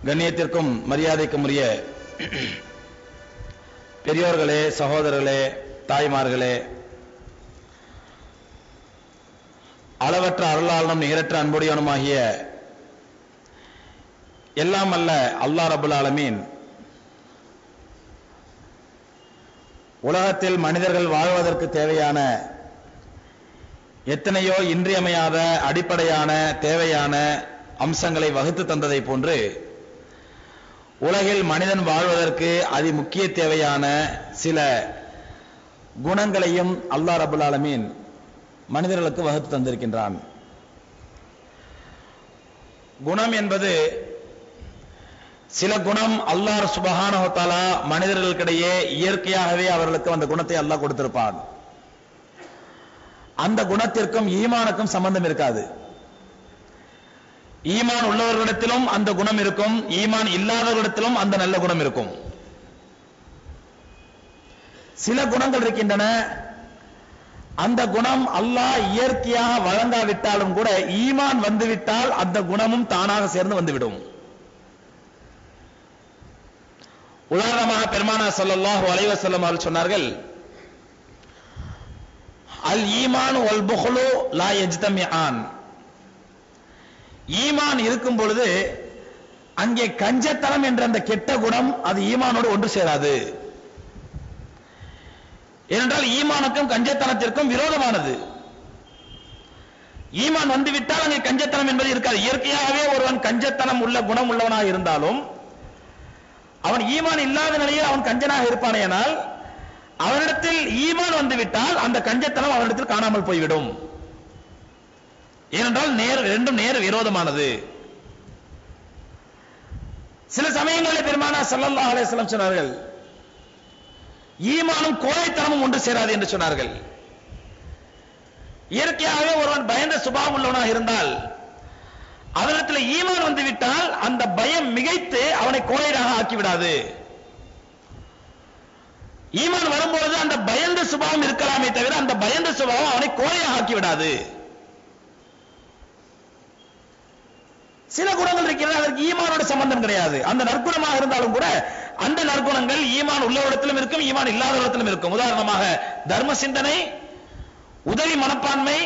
கண்ணியத்திற்கும் மரியாதைக்கும் உரிய பெரியோர்களே, சகோதரர்களே, தாய்மார்களே, அளவற்ற அருளாளனும் நிகரற்ற அன்புடையவனுமாகிய எல்லாம் அல்ல அல்லாஹ் ரப்பல் ஆலமீன் உலகத்தில் மனிதர்கள் வாழ்வதற்கு தேவையான எத்தனையோ இன்றியமையாத அடிப்படையான தேவையான அம்சங்களை வகுத்து தந்ததை போன்று உலகில் மனிதன் வாழ்வதற்கு அதி முக்கிய தேவையான சில குணங்களையும் அல்லாஹ் ரப்பல் ஆலமீன் மனிதர்களுக்கு வகுத்து தந்திருக்கின்றான். குணம் என்பது சில குணம் அல்லாஹ் சுப்ஹானஹு வ தஆலா மனிதர்களுக்கிடையே இயற்கையாகவே அவர்களுக்கு அந்த குணத்தை அல்லாஹ் கொடுத்திருப்பான். அந்த குணத்திற்கும் ஈமானுக்கும் சம்பந்தம் இருக்காது. ஈமான் உள்ளவர்களிடத்திலும் அந்த குணம் இருக்கும், ஈமான் இல்லாதவர்களிடத்திலும் அந்த நல்ல குணம் இருக்கும். சில குணங்கள் இருக்கின்றன, அந்த குணம் அல்லாஹ் இயற்கையாக வழங்காவிட்டாலும் கூட ஈமான் வந்துவிட்டால் அந்த குணமும் தானாக சேர்ந்து வந்துவிடும். உதாரணமாக பெருமானார் ஸல்லல்லாஹு அலைஹி வஸல்லம் அவர்கள் சொன்னார்கள், அல் ஈமான் வல் புஹ்லு லா யஜ்தமிஆன். ஈமான் இருக்கும் பொழுது அங்கே கஞ்சத்தனம் என்ற அந்த கெட்ட குணம் அது ஈமானோடு ஒன்று சேராது. ஏனென்றால் ஈமானுக்கும் கஞ்சத்தனத்திற்கும் விரோதமானது. ஈமான் வந்துவிட்டால் அங்கே கஞ்சத்தனம் என்பது இருக்காது. இயற்கையாகவே ஒருவன் கஞ்சத்தனம் உள்ள குணம் உள்ளவனாக இருந்தாலும் அவன் ஈமான் இல்லாத நிலையில் அவன் கஞ்சனாக இருப்பானேனால் அவனிடத்தில் ஈமான் வந்துவிட்டால் அந்த கஞ்சத்தனம் அவனிடத்தில் காணாமல் போய்விடும். ஏனென்றால் ரெண்டும் நேர் விரோதமானது. சில சமயங்களில் பெருமானார் ஸல்லல்லாஹு அலைஹி வஸல்லம் சொன்னார்கள், ஈமானும் கோழைத்தனமும் ஒன்று சேராது என்று சொன்னார்கள். இயற்கையாகவே ஒருவன் பயந்த சுபாவம் உள்ளவனாக இருந்தால் அவனிடத்தில் ஈமான் வந்துவிட்டால் அந்த பயம் மிகைத்து அவனை கோழையாக ஆக்கிவிடாது. ஈமான் வரும்பொழுது அந்த பயந்த சுபாவம் இருக்கலாமே தவிர அந்த பயந்த சுபாவம் அவனை கோழையாக ஆக்கிவிடாது. சில குணங்கள் இருக்கிறது, அதற்கு ஈமானோட சம்பந்தம் கிடையாது. அந்த நற்குணமாக இருந்தாலும் கூட அந்த நற்குணங்கள் ஈமான் உள்ளவரிடத்திலும் இருக்கும், ஈமான் இல்லாதவரிடத்திலும் இருக்கும். உதாரணமாக தர்ம சிந்தனை, உதவி மனப்பான்மை,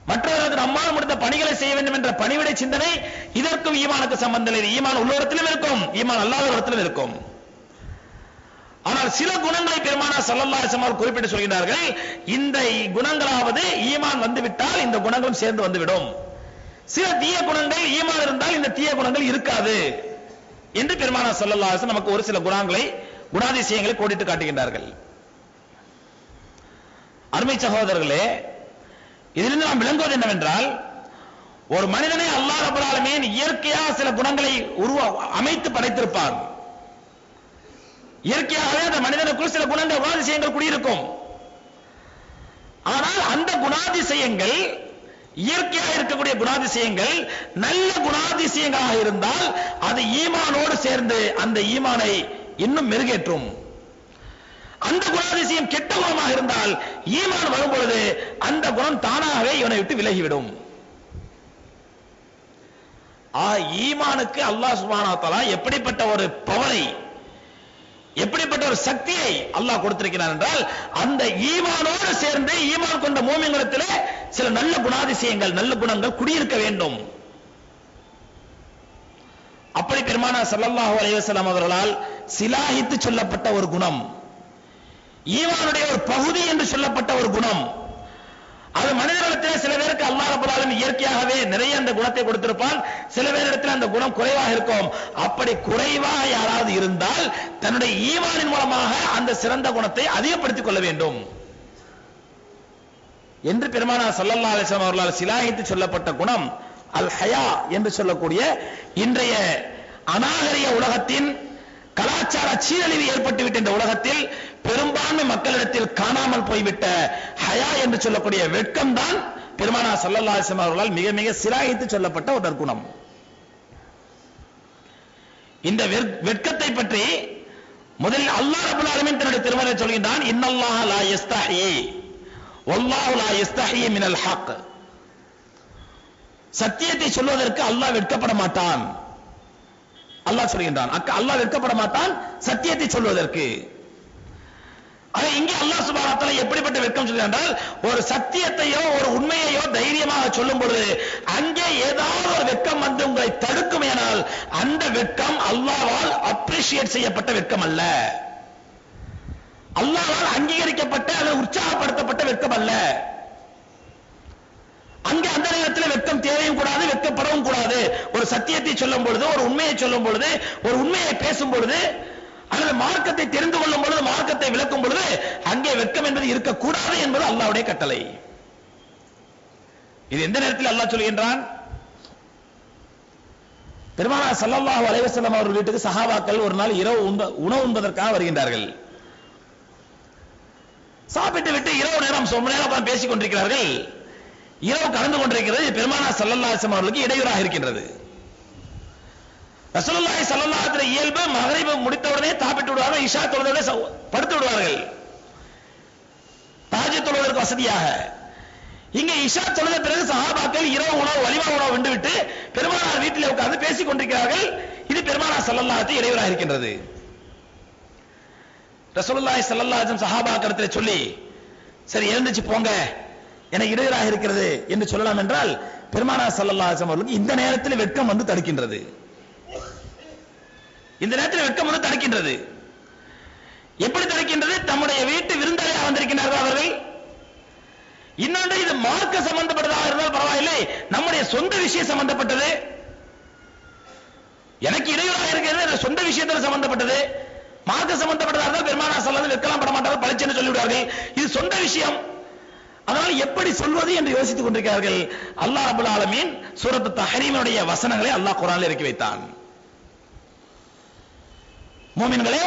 மற்றவர்களுக்கு நம்மால் முடிந்த பணிகளை செய்ய வேண்டும் என்ற பணிவிடை சிந்தனை, இதற்கும் ஈமானுக்கு சம்பந்தம் இல்லை. ஈமான் உள்ளவரிடத்திலும் இருக்கும், ஈமான் அல்லாதவரிடத்திலும் இருக்கும். ஆனால் சில குணங்களை பெருமானார் ஸல்லல்லாஹு அலைஹி வஸல்லம் குறிப்பிட்டு சொல்கிறார்கள், இந்த குணங்களாவது ஈமான் வந்துவிட்டால் இந்த குணங்களும் சேர்ந்து வந்துவிடும். சில தீய குணங்கள் ஈமான் இருந்தால் இந்த தீய குணங்கள் இருக்காது என்று பெருமானார் ஸல்லல்லாஹு அலைஹி வஸல்லம் நமக்கு ஒரு சில குணாதிசயங்களை கோடிட்டு காட்டுகின்றார்கள். அருமை சகோதரர்களே, இதிலிருந்து நாம் விளங்குவது என்னவென்றால், ஒரு மனிதனை அல்லாஹ் ரப்பல் ஆலமீன் இயற்கையாக சில குணங்களை அமைத்து படைத்திருப்பார். இயற்கையாகவே அந்த மனிதனுக்குள் சில குணாதிசயங்கள் குடியிருக்கும். ஆனால் அந்த குணாதிசயங்கள் இயற்கையாக இருக்கக்கூடிய குணாதிசயங்கள் நல்ல குணாதிசயங்களாக இருந்தால் அது ஈமானோடு சேர்ந்து அந்த ஈமானை இன்னும் மெருகேற்றும். அந்த குணாதிசயம் கெட்ட குணமாக இருந்தால் ஈமான் வரும் பொழுது அந்த குணம் தானாகவே இவனை விட்டு விலகிவிடும். ஈமானுக்கு அல்லாஹ் சுப்ஹானஹு வ தஆலா எப்படிப்பட்ட ஒரு பவரை, எப்படிப்பட்ட ஒரு சக்தியை அல்லாஹ் கொடுத்திருக்கிறார் என்றால், அந்த ஈமானோடு சேர்ந்து ஈமான் கொண்ட மூமின்களிடத்திலே சில நல்ல குணாதிசயங்கள், நல்ல குணங்கள் குடியிருக்க வேண்டும். அப்படி பெருமானார் ஸல்லல்லாஹு அலைஹி வஸல்லம் அவர்களால் சிலாஹித்து சொல்லப்பட்ட ஒரு குணம், ஈமானுடைய ஒரு பகுதி என்று சொல்லப்பட்ட ஒரு குணம், அது மனிதர்களிடத்தில் சில பேருக்கு அல்லாஹ் ரப்பல் ஆலமீன் இயற்கையாகவே நிறைய அந்த குணத்தை கொடுத்திருப்பான். சில பேரிடத்தில் அந்த குணம் குறைவாக இருக்கும். அப்படி குறைவாக யாராவது இருந்தால் தன்னுடைய ஈமானின் மூலமாக அந்த சிறந்த குணத்தை அதிகப்படுத்திக் கொள்ள வேண்டும் என்று பெருமானார் ஸல்லல்லாஹு அலைஹி வஸல்லம் அவர்களால் சிலாஹித்து சொல்லப்பட்ட குணம் அல் ஹயா என்று சொல்லக்கூடிய இன்றைய அநாகரிக உலகத்தின் கலாச்சார சீரழிவு ஏற்பட்டுவிட்ட இந்த உலகத்தில் பெரும்பான்மை மக்களிடத்தில் காணாமல் போய்விட்ட ஹயா என்று சொல்லக்கூடிய வெட்கம் தான் பெருமானார் ஸல்லல்லாஹு அலைஹி வஸல்லம் அவர்களால் மிக மிக சிலாஹித்து சொல்லப்பட்ட ஒரு நற்குணம். இந்த வெட்கத்தை பற்றி முதலில் அல்லாஹ் ரப்பல் ஆலமீன் தன்னுடைய திருமறையில் சொல்கின்றான், இன்னல்லாஹ லா யஸ்தஹி வல்லாஹு லா யஸ்தஹி மினல் ஹக். சத்தியத்தை சொல்வதற்கு அல்லாஹ் வெட்கப்பட மாட்டான். அல்லாஹ் சொல்கின்றான். அல்லாஹ் வெட்கப்பட மாட்டான் சத்தியத்தை சொல்வதற்கு. இங்கே அல்லாஹ் சுப்ஹானஹு வ தஆலா எப்படிப்பட்ட வெட்கம் சொல்கிறார்? ஒரு சத்தியத்தையோ ஒரு உண்மையையோ தைரியமாக சொல்லும் பொழுது அங்கே ஏதாவது ஒரு வெட்கம் வந்து உங்களை தடுக்குமேனால் அந்த வெட்கம் அல்லாஹ்வால் அப்ரிஷியேட் செய்யப்பட்ட வெட்கம் அல்ல, அல்லாஹ்வால் அங்கீகரிக்கப்பட்ட அல்லது உற்சாகப்படுத்தப்பட்ட வெட்கம் அல்ல. அங்கே அந்த நேரத்தில் வெட்கம் தேவையும் கூடாது, வெட்கப்படவும் கூடாது. ஒரு சத்தியத்தை சொல்லும் பொழுது, ஒரு உண்மையை சொல்லும் பொழுது, ஒரு உண்மையை பேசும் பொழுது, அல்லது மார்க்கத்தை தெரிந்து கொள்ளும் பொழுது, மார்க்கத்தை விளக்கும் பொழுது அங்கே வெட்கம் என்பது இருக்கக்கூடாது என்பது அல்லாஹ்வுடைய கட்டளை. இது எந்த நேரத்தில் அல்லாஹ் சொல்கின்றான்? பெருமானார் ஸல்லல்லாஹு அலைஹி வஸல்லம் அவர்கள் வீட்டுக்கு சஹாபாக்கள் ஒரு நாள் இரவு உணவு உண்பதற்காக வருகின்றார்கள். சாப்பிட்டு விட்டு இரவு நேரம் ரொம்ப நேரம் உட்கார்ந்து பேசிக் கொண்டிருக்கிறார்கள். இரவு கடந்து கொண்டிருக்கிறது. பெருமானார் ஸல்லல்லாஹு அலைஹி வஸல்லம் அவர்களுக்கு இடையூறாக இருக்கின்றது. ரசூலுல்லாஹி ஸல்லல்லாஹு அலைஹி வஸல்லம் இயல்பு மக்ரிப் முடித்தவுடனே சாப்பிட்டு விடுவார்கள், இஷா தொழுதவுடனே படுத்து விடுவார்கள் தஹஜ்ஜுத் தொழுவதற்கு வசதியாக. இங்க இஷா தொழுத பிறகு சஹாபாக்கள் இரவு உணவு வலிமா உணவு விட்டு பெருமானார் வீட்டில் உட்கார்ந்து பேசிக் கொண்டிருக்கிறார்கள். இது பெருமானார் ஸல்லல்லாஹு அலைஹி வஸல்லம் இடையூறாக இருக்கின்றது. ரசூலுல்லாஹி ஸல்லல்லாஹு அலைஹி வஸல்லம் சஹாபாக்களிடத்தில் சொல்லி, சரி எழுந்திருச்சு போங்க, எனக்கு இடையூறாக இருக்கிறது என்று சொல்லலாம் என்றால் பெருமானார் ஸல்லல்லாஹு அலைஹி வஸல்லம் அவர்களுக்கு இந்த நேரத்தில் வெட்கம் வந்து தடுக்கின்றது. இந்த நேரத்தில் வெட்கம் வந்து தடுக்கின்றது. எப்படி தடுக்கின்றது? தம்முடைய வீட்டு விருந்தாளியாக வந்திருக்கிறார்கள் அவர்கள். இன்னொன்று, இது மார்க்க சம்பந்தப்பட்டதாக இருந்தால் பரவாயில்லை, நம்முடைய சொந்த விஷயம் சம்பந்தப்பட்டது, எனக்கு இடையூறாக இருக்கிறது சொந்த விஷயத்தில் சம்பந்தப்பட்டது. மார்க்க சம்பந்தப்பட்டதாக இருந்தால் பெருமானார் ஸல்லல்லாஹு அலைஹி வஸல்லம் வெட்கலாம் பட மாட்டார்கள், பளிச்சென்று சொல்லிவிடுவார்கள். இது சொந்த விஷயம், அதனால் எப்படி சொல்வது என்று யோசித்துக் கொண்டிருக்கிறார்கள். அல்லாஹ் ரப்பல் ஆலமீன் சூரத்து தஹ்ரீமுடைய வசனங்களை அல்லாஹ் குர்ஆனில் இறக்கி வைத்தான். மூமின்களே,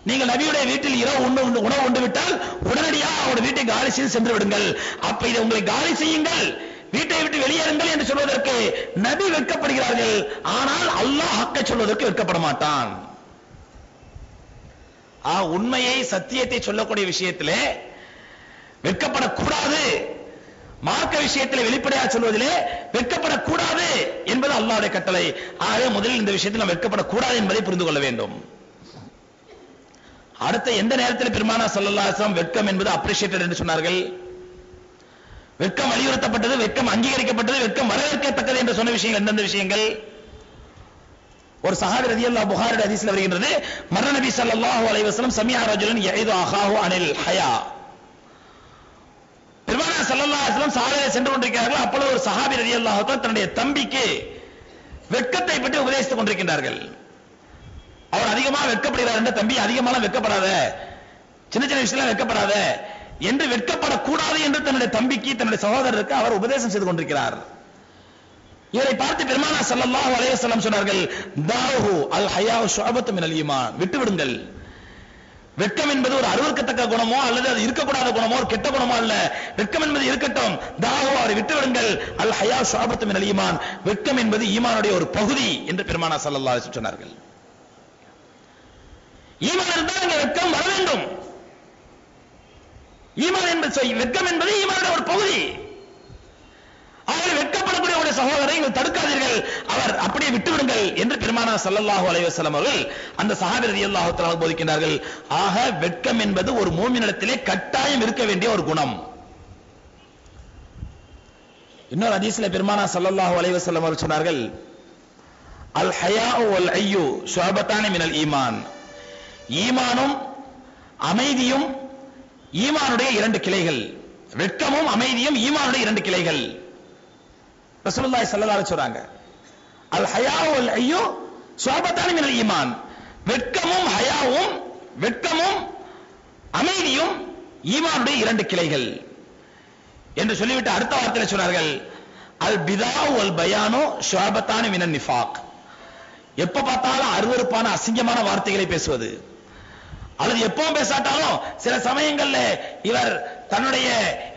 நீங்கள் நபியுடைய வீட்டில் இரவு உணவு உண்டு விட்டால் உடனடியாக அவருடைய வீட்டை காலி செய்து சென்று விடுங்கள். அப்ப இதை உங்களை காலி செய்யுங்கள், வீட்டை விட்டு வெளியேறுங்கள் என்று சொல்வதற்கு நபி வெட்கப்படுகிறார்கள். ஆனால் அல்லாஹ் ஹக்கை சொல்வதற்கு வெட்கப்பட மாட்டான். உண்மையை சத்தியத்தை சொல்லக்கூடிய விஷயத்திலே வெட்கப்படக்கூடாது, மார்க்க விஷயத்தில் வெளிப்படையாக சொல்வதிலே வெட்கப்படக்கூடாது என்பது அல்லாஹ்வுடைய கட்டளை. ஆகவே முதலில் இந்த விஷயத்தில் நாம் வெட்கப்படக்கூடாது என்பதை புரிந்து கொள்ள வேண்டும். அடுத்த எந்த நேரத்தில் பெருமானார் ஸல்லல்லாஹு அலைஹி வஸல்லம் வெட்கம் என்பது அப்ரிஷியேட்டட் என்று சொன்னார்கள்? வெட்கம் வலியுறுத்தப்பட்டது, வெட்கம் அங்கீகரிக்கப்பட்டது, வெட்கம் வரவேற்கத்தக்கது என்று சொன்ன விஷயங்கள் எந்தெந்த விஷயங்கள்? ஒரு சஹாபி ரலியல்லாஹு புகாரி ஹதீஸ்ல வருகின்றது, மர்ர நபி ஸல்லல்லாஹு அலைஹி வஸல்லம் சமிஅ ரஜுலன் யஇது அஹாஹு அனில் ஹயா. பெருமானார் ஸல்லல்லாஹு அலைஹி வஸல்லம் சாலையில் சென்று கொண்டிருக்கிறார்கள். அப்பொழுது ஒரு சஹாபி ரலியல்லாஹு தஆலா தன்னுடைய தம்பிக்கு வெட்கத்தை பற்றி உபதேசித்துக் கொண்டிருக்கிறார்கள். அவர் அதிகமாக வெட்கப்படுகிறார் என்ற தம்பி அதிகமாக வெட்கப்படாத, சின்ன சின்ன விஷயம்லாம் வெட்கப்படாத என்று வெட்கப்படக்கூடாது என்று தன்னுடைய தம்பிக்கு தன்னுடைய சகோதரருக்கு அவர் உபதேசம் செய்து கொண்டிருக்கிறார். இவரை பார்த்து பெருமானார் ஸல்லல்லாஹு அலைஹி வஸல்லம் சொன்னார்கள், தாஹு அல் ஹயாஉ ஷுஅபத்து மினல் ஈமான், விட்டு விடுங்கள். வெட்கம் என்பது ஒரு அருவருக்கத்தக்க குணமோ அல்லது அது இருக்கக்கூடாத குணமோ ஒரு கெட்ட குணமோ அல்ல. வெட்கம் என்பது இருக்கட்டும், தாஹு அவரை விட்டு விடுங்கள், அல் ஹயாஉ ஷுஅபத்து மினல் ஈமான், வெட்கம் என்பது ஈமானுடைய ஒரு பகுதி என்று பெருமானார் ஸல்லல்லாஹு அலைஹி வஸல்லம் சொன்னார்கள். ஈமான் இருந்தால் அங்கே வெட்கம் வர வேண்டும். ஈமான் என்பது வெட்கம் என்பது ஈமானுடைய ஒரு பகுதி. அவரை வெட்கப்படக்கூடிய ஒரு சகோதரரை நீங்கள் தடுக்காதீர்கள், அவர் அப்படியே விட்டுவிடுங்கள் என்று பெருமானார் ஸல்லல்லாஹு அலைஹி வஸல்லம் அவர்கள் அந்த சஹாபி ரலியல்லாஹு தஆலா போதிக்கின்றார்கள். ஆக வெட்கம் என்பது ஒரு மூமினிடத்திலே கட்டாயம் இருக்க வேண்டிய ஒரு குணம். இன்னொரு ஹதீஸ்ல பெருமானார் ஸல்லல்லாஹு அலைஹி வஸல்லம் அவர்கள் சொன்னார்கள், அல் ஹயாஉ வல் ஐயு ஷுஅபத்தானி மினல் ஈமான், ஈமானும் அமைதியும் ஈமானுடைய இரண்டு கிளைகள். வெட்கமும் அமைதியும் ஈமானுடைய இரண்டு கிளைகள். ரசூலுல்லாஹி ஸல்லல்லாஹு அலைஹி சொல்றாங்க, அல் ஹயாஉ வல் ஐயு ஷுஅபத்தானி மினல் ஈமான், வெட்கமும் ஹயாவும் வெட்கமும் அமைதியும் ஈமானுடைய இரண்டு கிளைகள் என்று சொல்லிவிட்டு அடுத்த வார்த்தையில் சொன்னார்கள், அல் பிதாஉ வல் பயானு ஷுஅபத்தானி மினன் நிஃபாக், எப்ப பார்த்தாலும் அருவருப்பான அசிங்கமான வார்த்தைகளை பேசுவது, அல்லது எப்பவும் பேசாட்டாலும் சில சமயங்கள்ல இவர் தன்னுடைய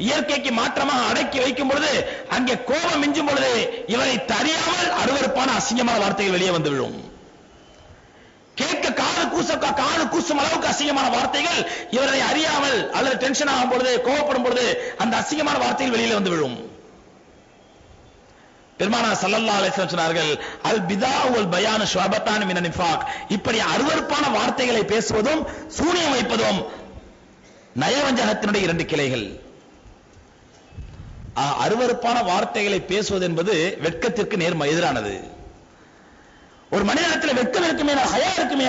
இயற்கைக்கு மாற்றமாக அடக்கி வைக்கும் பொழுது அங்கே கோபம் மிஞ்சும் பொழுது இவரை தெரியாமல் அருவருப்பான அசிங்கமான வார்த்தைகள் வெளியே வந்து விழும். கேட்க காது கூசும் அளவுக்கு அசிங்கமான வார்த்தைகள் இவரை அறியாமல் அல்லது டென்ஷன் ஆகும் பொழுது கோபப்படும் பொழுது அந்த அசிங்கமான வார்த்தைகள் வெளியில வந்து விழும். பெருமானார் ஸல்லல்லாஹு அலைஹி வஸல்லம் சொன்னார்கள், அல் பிதாஉ வல் பயானு ஷுஅபத்தான் மினன் நிஃபாக். இப்படி அருவருப்பான வார்த்தைகளை பேசுவதும் சூனியம் வைப்பதும் நயவஞ்சகத்தினுடைய இரண்டு கிளைகள். அருவருப்பான வார்த்தைகளை பேசுவது என்பது வெட்கத்திற்கு நேர்மை எதிரானது. ஒரு மனிதனிடத்தில் வெட்கம் இருக்குமே, ஹயா இருக்குமே,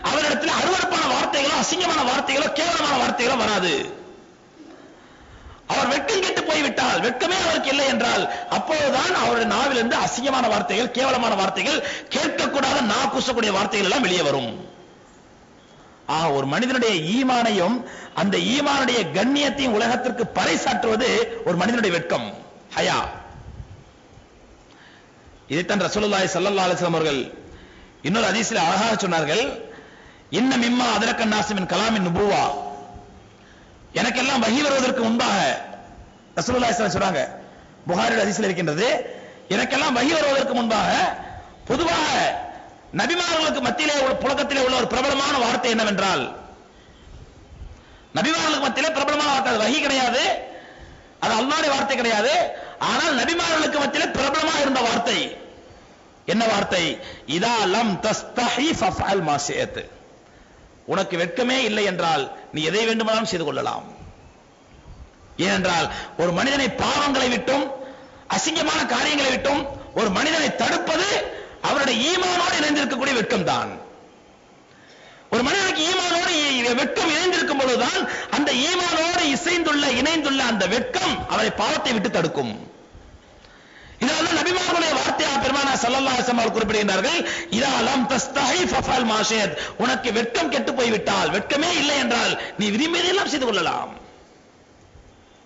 அவரிடத்தில் அருவருப்பான வார்த்தைகளோ அசிங்கமான வார்த்தைகளோ கேவலமான வார்த்தைகளோ வராது. அவர் வெட்கம் கெட்டு போய்விட்டால், வெட்கமே அவருக்கு இல்லை என்றால், அப்போதுதான் அவருடைய நாவிலிருந்து அசிங்கமான வார்த்தைகள், கேவலமான வார்த்தைகள், கேட்கக்கூடாத நாக்கூசக்கூடிய வார்த்தைகள் எல்லாம் வெளியே வரும். ஒரு மனிதனுடைய ஈமானையும் அந்த ஈமானுடைய கண்ணியத்தையும் உலகத்திற்கு பறைசாற்றுவது ஒரு மனிதனுடைய வெட்கம், ஹயா. இதைத்தான் ரசூலுல்லாஹி ஸல்லல்லாஹு அலைஹி வஸல்லம் அவர்கள் இன்னொரு ஹதீஸில் அழகாக சொன்னார்கள், இன்ன மிம்மா அதரக்க நாஸு மின் கலாமின் நுபுவா. எனக்கெல்லாம் வஹி வருவதற்கு முன்பாக ரசூலுல்லாஹி ஸல்லல்லாஹு அலைஹி வஸல்லம் சொல்றாங்க, புகாரி ஹதீஸில் இருக்கின்றது, எனக்கெல்லாம் வஹி வருவதற்கு முன்பாக பொதுவாக நபிமார்களுக்கு மத்தியிலே புழக்கத்திலே உள்ள ஒரு பிரபலமான வார்த்தை என்னவென்றால், நபிமார்களுக்கு மத்தியிலே பிரபலமான வார்த்தை வஹி கிடையாது, அது அல்லாஹ்வுடைய வார்த்தை கிடையாது. ஆனால் நபிமார்களுக்கு மத்தியிலே பிரபலமாக இருந்த வார்த்தை என்ன வார்த்தை? இதா லம் தஸ்தஹி ஃபஃஅல் மா ஷிஅத். உனக்கு வெட்கமே இல்லை என்றால் நீ எதை வேண்டுமானாலும் செய்து கொள்ளலாம். ஏனென்றால் ஒரு மனிதனை பாவங்களை விட்டும் அசிங்கமான காரியங்களை விட்டும் ஒரு மனிதனை தடுப்பது அவருடைய ஈமானோடு இணைந்திருக்கக்கூடிய வெட்கம் தான். ஒரு மனிதனுக்கு ஈமானோடு வெட்கம் இணைந்திருக்கும் பொழுதுதான் அந்த ஈமானோடு இணைந்துள்ள அந்த வெட்கம் அவரை பாவத்தை விட்டு தடுக்கும். இதனால நபிமார்களுடைய வார்த்தையாக பெருமானார் ஸல்லல்லாஹு அலைஹி வஸல்லம் குறிப்பிடுகிறார்கள், இதா லம் தஸ்தஹி ஃபஃஅல் மா ஷிஅத். உனக்கு வெட்கம் கெட்டு போய்விட்டால், வெட்கமே இல்லை என்றால் நீ விரும்பியதெல்லாம் செய்து கொள்ளலாம்,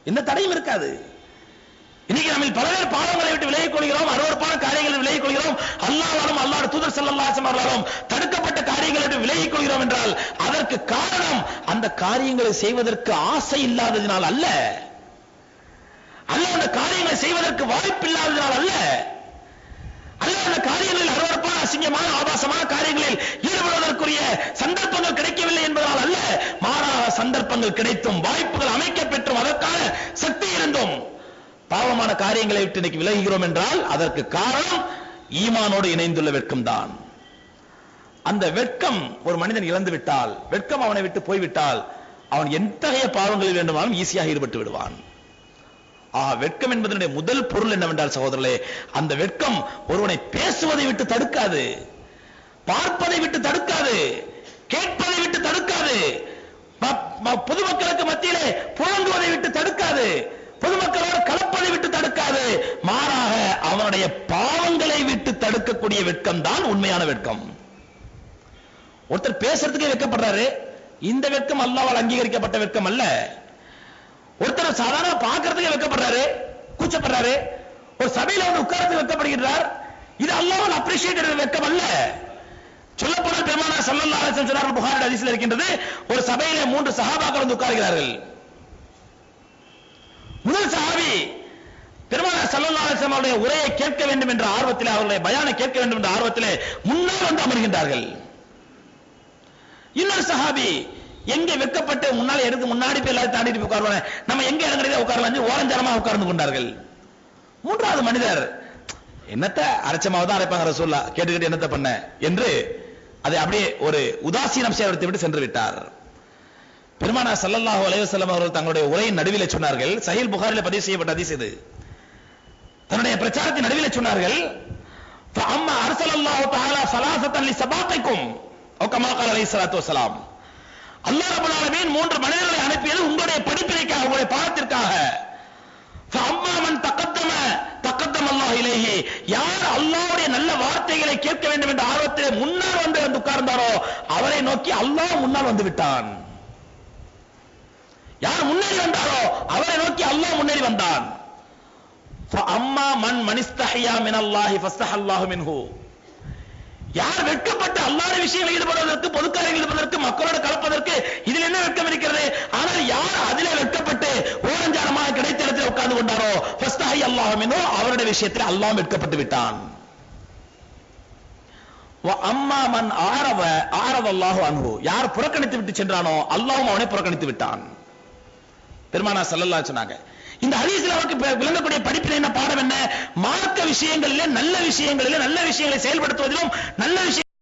எந்த தடையும் இருக்காது. இன்னைக்கு நம்ம பல பேர் பாவங்களை விட்டு விலகிக் கொள்கிறோம், அருவருப்பான காரியங்களை விலகிக் கொள்கிறோம், அல்லாஹ்வாலும் அல்லாஹ்வுடைய தூதர் ஸல்லல்லாஹு அலைஹி வஸல்லம் தடுக்கப்பட்ட காரியங்களை விட்டு விலகிக் கொள்கிறோம் என்றால் அதற்கு காரணம் அந்த காரியங்களை செய்வதற்கு ஆசை இல்லாததினால் அல்ல, அந்த காரியங்களை செய்வதற்கு வாய்ப்பு இல்லாததினால் அல்ல, அந்த காரியங்களில் அருவருப்பான அசிங்கமான ஆபாசமான காரியங்களில் ஈடுபடுவதற்குரிய சந்தர்ப்பங்கள் கிடைக்கவில்லை என்பதால் அல்ல, மாறாக சந்தர்ப்பங்கள் கிடைத்தும் வாய்ப்புகள் அமைக்க பெற்றும் அதற்கான சக்தி இருந்தும் பாவமான காரியங்களை விட்டு இன்னைக்கு விலகுகிறோம் என்றால் அதற்கு காரணம் ஈமானோடு இணைந்துள்ள வெட்கம் தான். அந்த வெட்கம் ஒரு மனிதன் இழந்து விட்டால், வெட்கம் அவனை விட்டு போய்விட்டால் அவன் எத்தகைய பாவங்களில் வேண்டுமானாலும் ஈஸியாக ஈடுபட்டு விடுவான். வெட்கம் என்பதனுடைய முதல் பொருள் என்னவென்றால் சகோதரர்களே, அந்த வெட்கம் ஒருவனை பேசுவதை விட்டு தடுக்காது, பார்ப்பதை விட்டு தடுக்காது, கேட்பதை விட்டு தடுக்காது, பொதுமக்களுக்கு மத்தியிலே புழங்குவதை விட்டு தடுக்காது, பொதுமக்களோடு கலப்பதை விட்டு தடுக்காது, மாறாக அவனுடைய பாவங்களை விட்டு தடுக்கக்கூடிய வெட்கம் தான் உண்மையான வெட்கம். ஒருத்தர் பேசுறதுக்கே வெட்கப்படுறாரு, இந்த வெட்கம் அல்லாஹ்வால் அங்கீகரிக்கப்பட்ட வெட்கம் அல்ல. ஒருத்தர் சாதாரண பார்க்கிறதுக்கே வெட்கப்படுறாரு, கூச்சப்படுறாரு, ஒரு சபையில வந்து உட்கார்ந்து வெட்கப்படுகிறார், இது அல்லாஹ்வால் அப்ரிஷியேட்டட் வெட்கம் அல்ல. சொல்லப்போனால் பெருமானார் ஸல்லல்லாஹு அலைஹி வஸல்லம் சொன்னார்கள், புகாரி ஹதீஸில் இருக்கின்றது, ஒரு சபையிலே 3 சஹாபாக்கள் வந்து உட்கார்கிறார்கள். முதல் சஹாபி பெருமானார் ஸல்லல்லாஹு அலைஹி வஸல்லம் அவருடைய உரையை கேட்க வேண்டும் என்ற ஆர்வத்திலே, அவருடைய பயானை கேட்க வேண்டும் என்ற ஆர்வத்திலே முன்னால் வந்து அமர்கின்றார்கள். இன்னொரு சஹாபி எங்கே வெட்கப்பட்டு முன்னாடி போய் எல்லாரும் தாண்டிட்டு போய் உட்காருவாங்க, நம்ம எங்க இறங்குறதே உட்காரலாம் ஓரஞ்சரமா உட்கார்ந்து கொண்டார்கள். மூன்றாவது மனிதர் என்னத்த அரைச்சமாவது அரைப்பாங்க ரசூலுல்லாஹ், கேட்டுக்கிட்டு என்னத்த பண்ண என்று அதை அப்படியே ஒரு உதாசீனம் செய்து விட்டு சென்று விட்டார். பெருமானார் ஸல்லல்லாஹு அலைஹி வஸல்லம் அவர்கள் தங்களுடைய உரையின் நடுவிலே சொன்னார்கள், சஹீஹ் புகாரிலே பதிவு செய்யப்பட்ட ஹதீஸ் இது, தன்னுடைய பிரச்சாரத்தின் நடுவிலே சொன்னார்கள், ஃபஅம்மா அர்ஸலல்லாஹு தஆலா ஸலாஸத்தன் லிஸபாத்திக்கும் ஓ கமா ஸல்லல்லாஹு அலைஹி வஸல்லம். அல்லாஹ் ரப்பல் ஆலமீன் 3 மனிதர்களை அனுப்பியது உங்களுடைய படிப்பினைக்காக, உங்களுடைய பாடத்திற்காக. ஃபஅம்மா மன் தகத்தம அல்லாஹ் இலைஹி, யார் அல்லாஹ்வுடைய நல்ல வார்த்தைகளை கேட்க வேண்டும் என்ற ஆர்வத்திலே முன்னால் வந்து உட்கார்ந்தாரோ அவரை நோக்கி அல்லாஹ் முன்னால் வந்து விட்டான். யார் முன்னேறி வந்தாரோ அவரை நோக்கி அல்லாஹ் முன்னேறி வந்தான். ஃபஅம்மா மன் மனிஸ்தஹியா மினல்லாஹி ஃபஸ்தஹல்லாஹு மின்ஹு, யார் வெட்கப்பட்டு அல்லாஹ்வுடைய விஷயங்களில் ஈடுபடுவதற்கு, பொது காரியங்களில் ஈடுபடுவதற்கு, மக்களோடு கலப்பதற்கு இதில் என்ன வெட்கம் இருக்கிறது? ஆனால் யார் அதிலே வெட்கப்பட்டு ஓரஞ்சாரமாக கிடைத்த இடத்தில் உட்கார்ந்து கொண்டாரோ ஃபஸ்தஹியல்லாஹு மின்ஹு, அவருடைய விஷயத்தில் அல்லாஹ் வெட்கப்பட்டு விட்டான். வஅம்மா மன் ஆரவல்லாஹு அன்ஹு, யார் புறக்கணித்து விட்டு சென்றானோ அல்லாஹ்வும் அவனை புறக்கணித்து விட்டான். பெருமானார் ஸல்லல்லாஹு அலைஹி சொன்னாங்க, இந்த ஹதீஸ்ல அவருக்கு விளங்கக்கூடிய படிப்பில் என்ன பாடம் என்ன? மார்க்க விஷயங்களிலே நல்ல விஷயங்களை செயல்படுத்துவதிலும் நல்ல விஷயம்